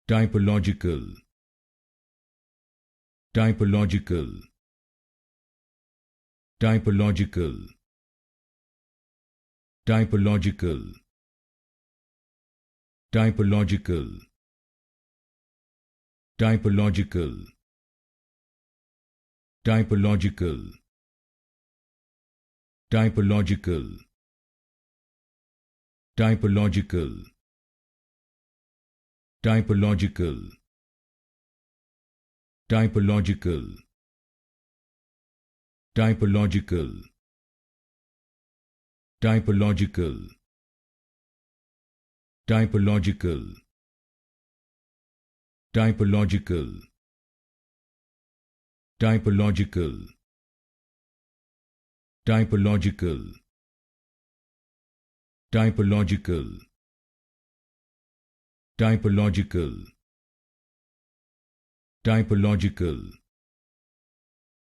Typological, typological, typological, typological, typological, typological, typological, typological, typological, typological, typological, typological, typological, typological, typological, typological, typological, typological, typological, typological,